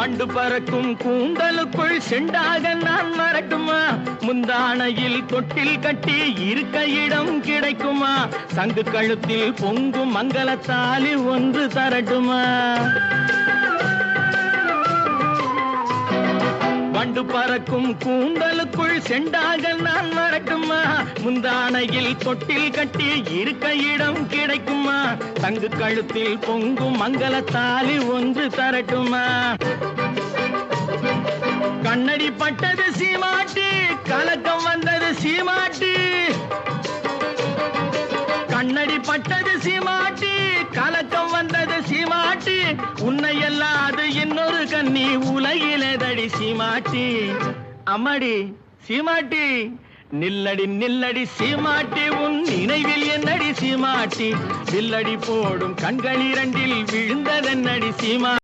வண்டு பறக்கும் கூந்தலுக்குள் செண்டாக நான் வரட்டுமா? முந்தானையில் தொட்டில் கட்டி இருக்க இடம் கிடைக்குமா? சங்கு கழுத்தில் பொங்கும் மங்களத்தாலி ஒன்று தரட்டுமா? வண்டு பறக்கும் கூந்தலுக்குள் செண்டாக நான் வரட்டுமா? முந்தானையில் தொட்டில் கட்டி இருக்க இடம் கிடைக்குமா? தங்கு கழுத்தில் பொங்கும் மங்களத்தாலி ஒன்று தரட்டுமா? கண்ணடி பட்டது சீமாட்டி, கலக்கம் வந்தது சீமாட்டி. கண்ணடி பட்டது சீமாட்டி, கலக்கம் வந்தது சீமாட்டி. உன்னை எல்லாது இன்னொரு கண்ணி உலகிலேதடி சீமாட்டி. அம்மாடி சீமாட்டி, நில்லடி நில்லடி சீமாட்டி, உன் நினைவில் என்னடி சீமாட்டி? வில்லடி போடும் கண்கள் இரண்டில் விழுந்ததென்னடி சீமா?